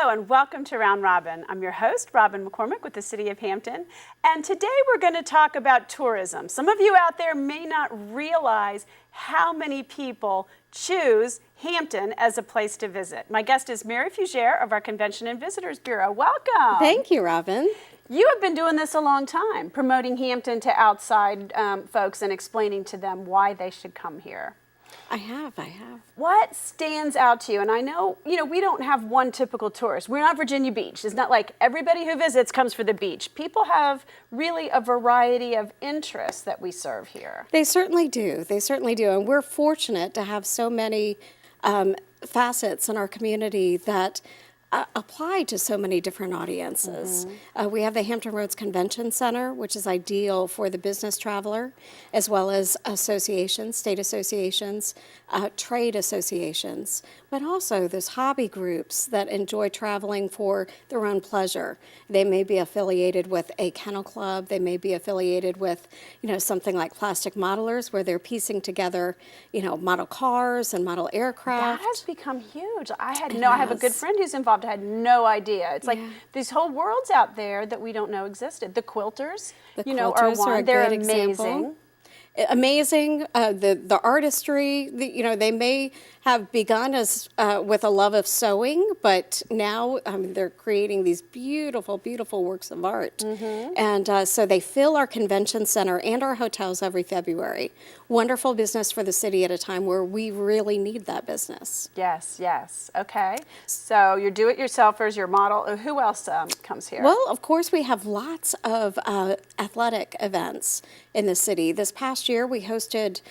Hello and welcome to Round Robin. I'm your host, Robin McCormick with the City of Hampton. And today we're going to talk about tourism. Some of you out there may not realize how many people choose Hampton as a place to visit. My guest is Mary Fugere of our Convention and Visitors Bureau. Welcome. Thank you, Robin. You have been doing this a long time, promoting Hampton to outside folks and explaining to them why they should come here. I have. What stands out to you? And I know, we don't have one typical tourist. We're not Virginia Beach. It's not like everybody who visits comes for the beach. People have really a variety of interests that we serve here. They certainly do. And we're fortunate to have so many facets in our community that apply to so many different audiences. We have the Hampton Roads Convention Center, which is ideal for the business traveler, as well as associations, state associations, trade associations, but also there's hobby groups that enjoy traveling for their own pleasure. They may be affiliated with a kennel club, they may be affiliated with, something like Plastic Modelers, where they're piecing together, model cars and model aircraft. That has become huge. I have a good friend who's involved. I had no idea. It's like these whole worlds out there that we don't know existed. The quilters, are one. They're amazing. Example. Amazing, the artistry. They may have begun as with a love of sewing, but now they're creating these beautiful, beautiful works of art. And so they fill our convention center and our hotels every February. Wonderful business for the city at a time where we really need that business. Yes. Okay. So your do-it-yourselfers, your model. Who else comes here? Well, of course, we have lots of athletic events in the city. This past year, we hosted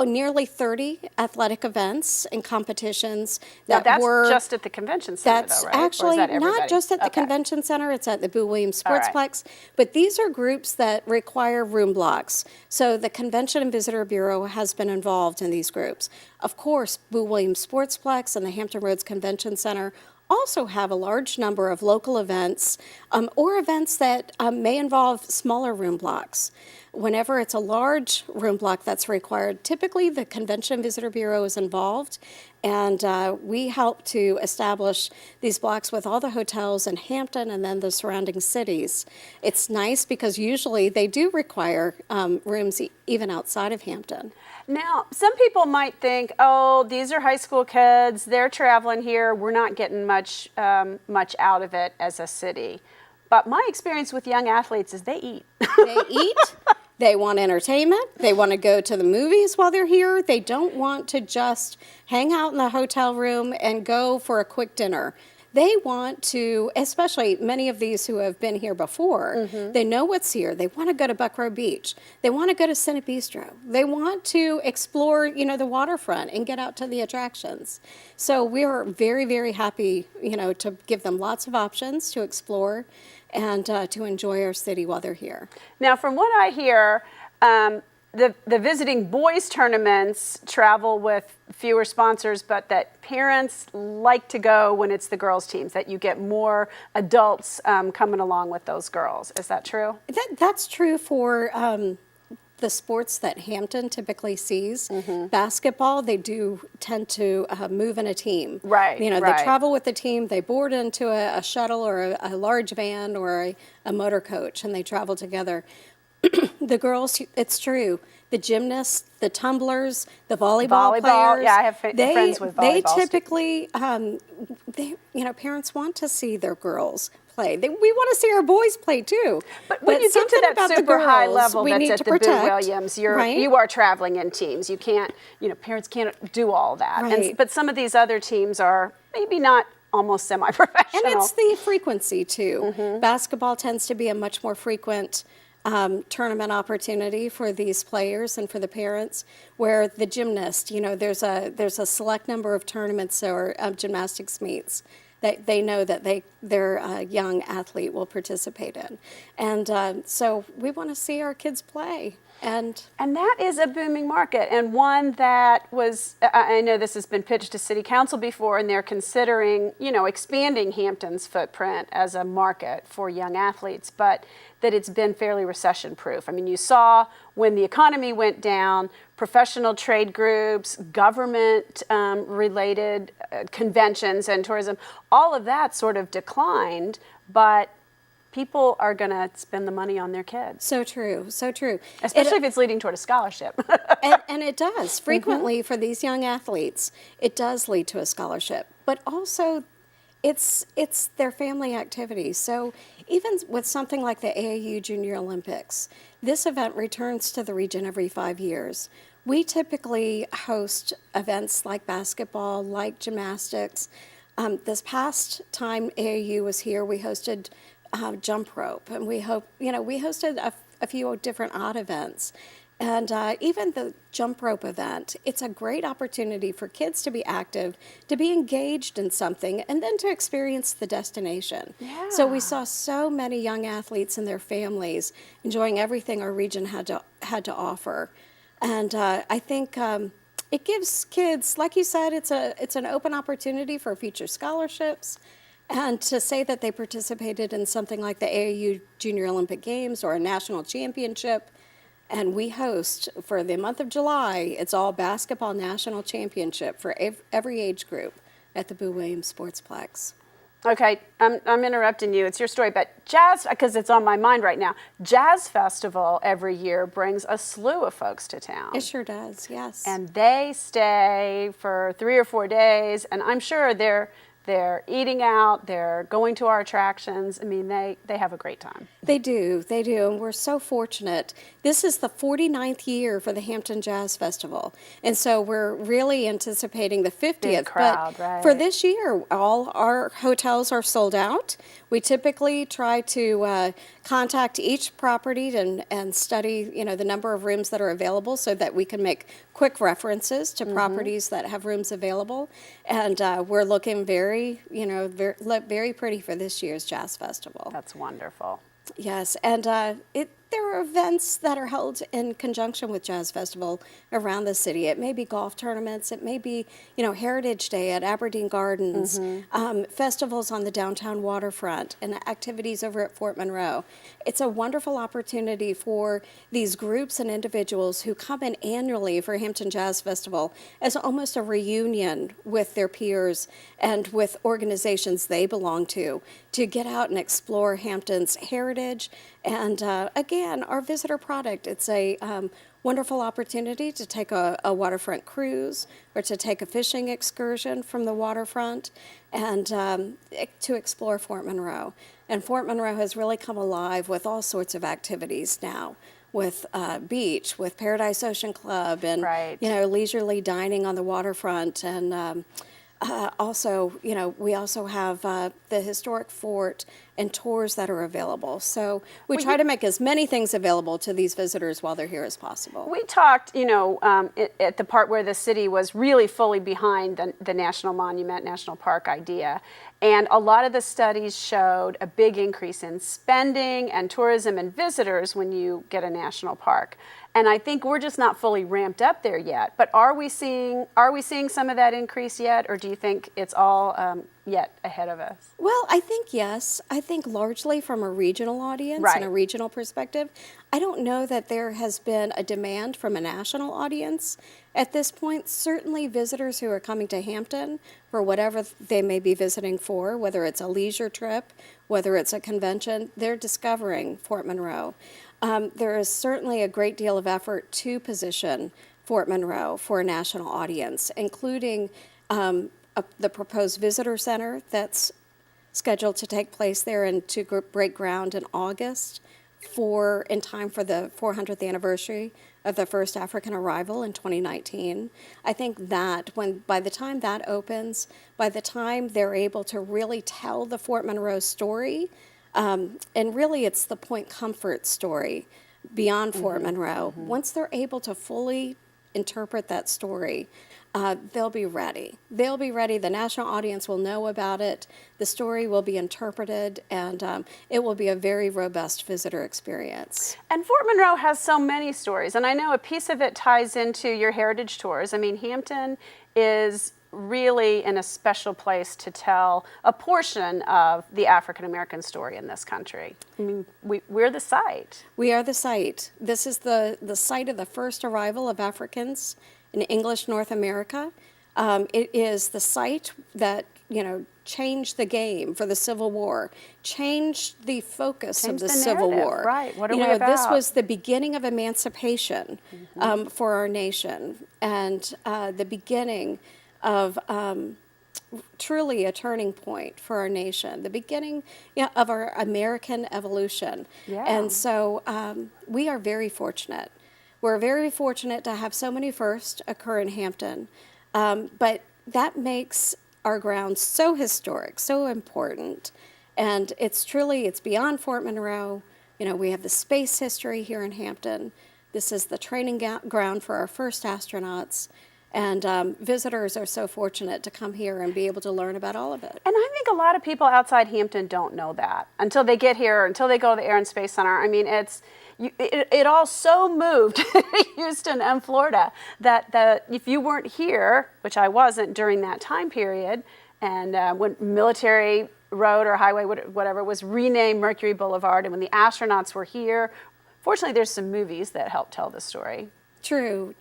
nearly 30 athletic events and competitions that's just at the convention center, that's though, right? Actually not just at the convention center. It's at the Boo Williams Sportsplex. But these are groups that require room blocks. So the Convention and Visitor Bureau has been involved in these groups. Of course, Boo Williams Sportsplex and the Hampton Roads Convention Center also have a large number of local events or events that may involve smaller room blocks. Whenever it's a large room block that's required, typically the Convention and Visitor Bureau is involved, and we help to establish these blocks with all the hotels in Hampton and then the surrounding cities. It's nice because usually they do require rooms even outside of Hampton. Now, some people might think, oh, these are high school kids, they're traveling here, we're not getting much out of it as a city. But my experience with young athletes is they eat. They eat, they want entertainment, they want to go to the movies while they're here, they don't want to just hang out in the hotel room and go for a quick dinner. They want to, especially many of these who have been here before, they know what's here. They want to go to Buckrow Beach. They want to go to Senate Bistro. They want to explore, the waterfront and get out to the attractions. So we are very, very happy, to give them lots of options to explore and to enjoy our city while they're here. Now, from what I hear, the visiting boys tournaments travel with fewer sponsors, but that parents like to go when it's the girls teams, that you get more adults coming along with those girls. Is that true? That's true for the sports that Hampton typically sees. Basketball, they do tend to move in a team. Right. They travel with the team, they board into a shuttle or a large van or a motor coach, and they travel together. The girls, it's true. The gymnasts, the tumblers, the volleyball players. Yeah, I have friends with volleyball. They typically, parents want to see their girls play. We want to see our boys play too. But when you get to that super high level that's at the Boo Williams, you are traveling in teams. You can't, parents can't do all that. Right. But some of these other teams are maybe not almost semi-professional. And it's the frequency too. Basketball tends to be a much more frequent tournament opportunity for these players and for the parents, where the gymnast, there's a select number of tournaments or gymnastics meets that they know that their young athlete will participate in. And so we want to see our kids play. And that is a booming market, and one that was, I know this has been pitched to City Council before, and they're considering, expanding Hampton's footprint as a market for young athletes, but that it's been fairly recession-proof. I mean, you saw when the economy went down, professional trade groups, government related conventions and tourism, all of that sort of declined, but people are going to spend the money on their kids. So true, so true. Especially if it's leading toward a scholarship. And it does. Frequently, for these young athletes, it does lead to a scholarship. But also, it's their family activities. So even with something like the AAU Junior Olympics, this event returns to the region every 5 years. We typically host events like basketball, like gymnastics. This past time AAU was here, we hosted jump rope, and we hosted a few different odd events. And even the jump rope event, it's a great opportunity for kids to be active, to be engaged in something, and then to experience the destination. Yeah. So we saw so many young athletes and their families enjoying everything our region had to offer. And I think it gives kids, like you said, it's an open opportunity for future scholarships. And to say that they participated in something like the AAU Junior Olympic Games or a national championship, and we host for the month of July, it's all basketball national championship for every age group at the Boo Williams Sportsplex. Okay, I'm interrupting you. It's your story, but Jazz, because it's on my mind right now, Jazz Festival every year brings a slew of folks to town. It sure does, yes. And they stay for 3 or 4 days, and I'm sure they're eating out, they're going to our attractions. I mean, they have a great time. They do, and we're so fortunate. This is the 49th year for the Hampton Jazz Festival, and so we're really anticipating the 50th. Big crowd, but right. For this year, all our hotels are sold out. We typically try to contact each property and study, the number of rooms that are available so that we can make quick references to properties that have rooms available. And we're looking very pretty for this year's Jazz Festival. That's wonderful. Yes, and there are events that are held in conjunction with Jazz Festival around the city. It may be golf tournaments, it may be, Heritage Day at Aberdeen Gardens, festivals on the downtown waterfront, and activities over at Fort Monroe. It's a wonderful opportunity for these groups and individuals who come in annually for Hampton Jazz Festival as almost a reunion with their peers and with organizations they belong to get out and explore Hampton's heritage. And again, our visitor product, it's a wonderful opportunity to take a waterfront cruise or to take a fishing excursion from the waterfront and to explore Fort Monroe. And Fort Monroe has really come alive with all sorts of activities now, with beach, with Paradise Ocean Club, and right. Leisurely dining on the waterfront, and also, we also have the historic fort and tours that are available. So we try to make as many things available to these visitors while they're here as possible. We talked, at the part where the city was really fully behind the National Monument, National Park idea. And a lot of the studies showed a big increase in spending and tourism and visitors when you get a national park. And I think we're just not fully ramped up there yet. But are we seeing some of that increase yet, or do you think it's all yet ahead of us? Well, I think yes. I think largely from a regional audience Right. and a regional perspective. I don't know that there has been a demand from a national audience at this point. Certainly visitors who are coming to Hampton for whatever they may be visiting for, whether it's a leisure trip, whether it's a convention, they're discovering Fort Monroe. There is certainly a great deal of effort to position Fort Monroe for a national audience, including the proposed visitor center that's scheduled to take place there and to break ground in August in time for the 400th anniversary of the first African arrival in 2019. I think that by the time that opens, by the time they're able to really tell the Fort Monroe story, and really it's the Point Comfort story beyond Fort Monroe, once they're able to fully interpret that story, they'll be ready. They'll be ready. The national audience will know about it. The story will be interpreted, and it will be a very robust visitor experience. And Fort Monroe has so many stories, and I know a piece of it ties into your heritage tours. I mean, Hampton is really in a special place to tell a portion of the African American story in this country. I mean, we're the site. We are the site. This is the site of the first arrival of Africans in English North America. It is the site that, changed the game for the Civil War, changed the focus of the Civil War. Right. What are we about? This was the beginning of emancipation for our nation, and the beginning of truly a turning point for our nation, the beginning of our American evolution. Yeah. And so we are very fortunate. We're very fortunate to have so many firsts occur in Hampton, but that makes our grounds so historic, so important, and it's beyond Fort Monroe. We have the space history here in Hampton. This is the training ground for our first astronauts, and visitors are so fortunate to come here and be able to learn about all of it. And I think a lot of people outside Hampton don't know that until they get here, until they go to the Air and Space Center. I mean, it all so moved Houston and Florida that if you weren't here, which I wasn't during that time period, and when Military Road or Highway, whatever, was renamed Mercury Boulevard, and when the astronauts were here, fortunately there's some movies that help tell the story. True.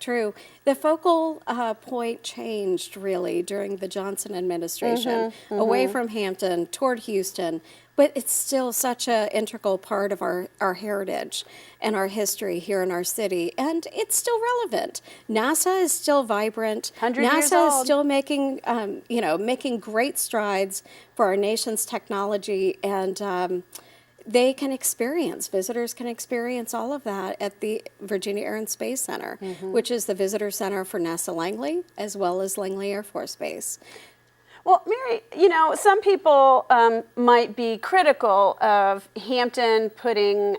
The focal point changed really during the Johnson administration, away from Hampton toward Houston, but it's still such an integral part of our heritage and our history here in our city, and it's still relevant. NASA is still vibrant. 100 years NASA old. is still making, making great strides for our nation's technology, and visitors can experience all of that at the Virginia Air and Space Center, which is the visitor center for NASA Langley, as well as Langley Air Force Base. Well, Mary, some people might be critical of Hampton putting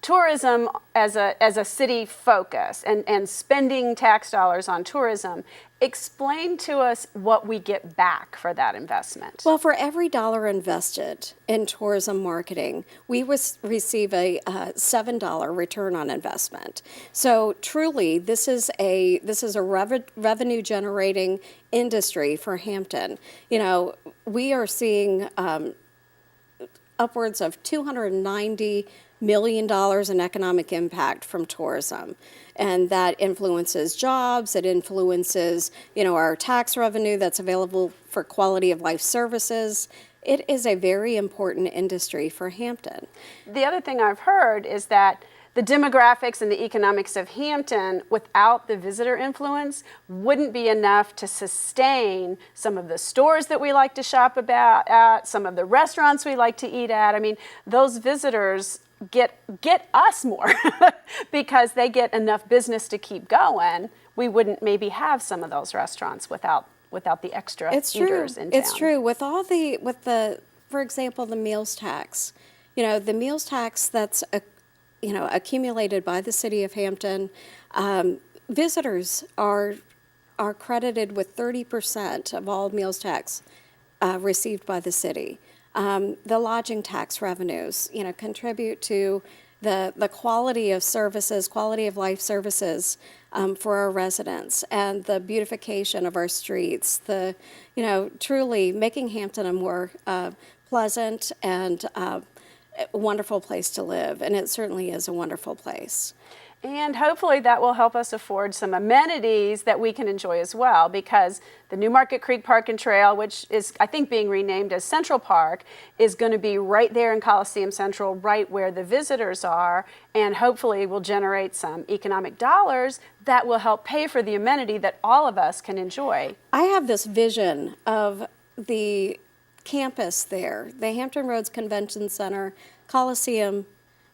tourism as a city focus and spending tax dollars on tourism. Explain to us what we get back for that investment. Well, for every dollar invested in tourism marketing, we receive a $7 return on investment. So truly, this is a revenue generating industry for Hampton. We are seeing upwards of $290 million in economic impact from tourism. And that influences jobs, it influences, our tax revenue that's available for quality of life services. It is a very important industry for Hampton. The other thing I've heard is that the demographics and the economics of Hampton without the visitor influence wouldn't be enough to sustain some of the stores that we like to shop at, some of the restaurants we like to eat at. I mean, those visitors get us more because they get enough business to keep going. We wouldn't maybe have some of those restaurants without the extra eaters in town. It's true. With for example, the meals tax. The meals tax that's accumulated by the city of Hampton, visitors are credited with 30% of all meals tax received by the city. The lodging tax revenues, contribute to the quality of services, quality of life services for our residents, and the beautification of our streets. Truly making Hampton a more pleasant and wonderful place to live, and it certainly is a wonderful place. And hopefully that will help us afford some amenities that we can enjoy as well, because the New Market Creek Park and Trail, which is, I think, being renamed as Central Park, is going to be right there in Coliseum Central, right where the visitors are, and hopefully will generate some economic dollars that will help pay for the amenity that all of us can enjoy. I have this vision of the campus there, the Hampton Roads Convention Center,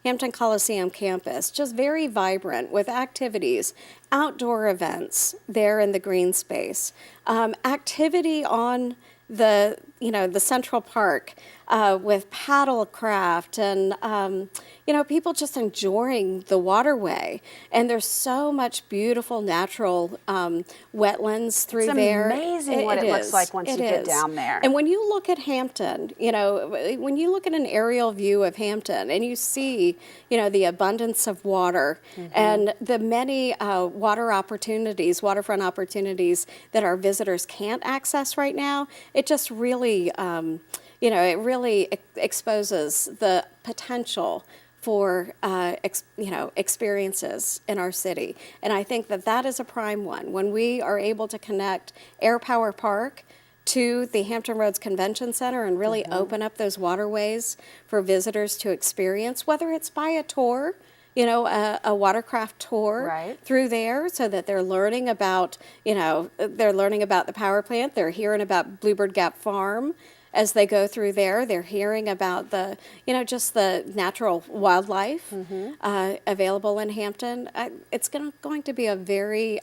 Hampton Coliseum campus, just very vibrant with activities, outdoor events there in the green space, activity on the Central Park, with paddlecraft and, you know, people just enjoying the waterway. And there's so much beautiful natural wetlands through there. It's amazing what it looks like once you get down there. And when you look at Hampton, you know, when you look at an aerial view of Hampton and you see, you know, the abundance of water and the many waterfront opportunities that our visitors can't access right now, it just really, you know, it really exposes the potential for you know, experiences in our city. And I think that that is a prime one. When we are able to connect Air Power Park to the Hampton Roads Convention Center and really open up those waterways for visitors to experience, whether it's by a tour, you know, a watercraft tour through there, so that they're learning about, you know, they're learning about the power plant, they're hearing about Bluebird Gap Farm. As they go through there, they're hearing about the, you know, just the natural wildlife available in Hampton. It's going to be a very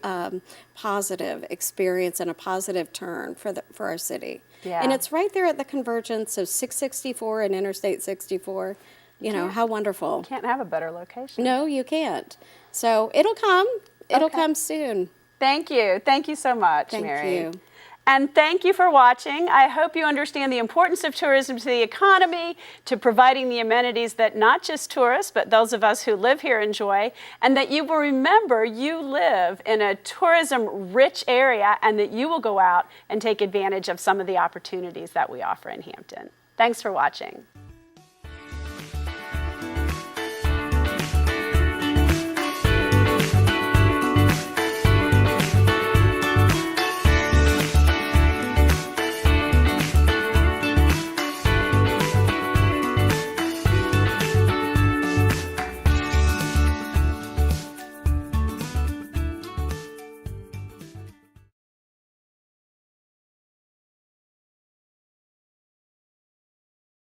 positive experience and a positive turn for our city. Yeah. And it's right there at the convergence of 664 and Interstate 64. You know, how wonderful. You can't have a better location. No, you can't. So it'll come. It'll come soon. Thank you. Thank you so much, Mary. Thank you. And thank you for watching. I hope you understand the importance of tourism to the economy, to providing the amenities that not just tourists, but those of us who live here enjoy, and that you will remember you live in a tourism-rich area and that you will go out and take advantage of some of the opportunities that we offer in Hampton. Thanks for watching.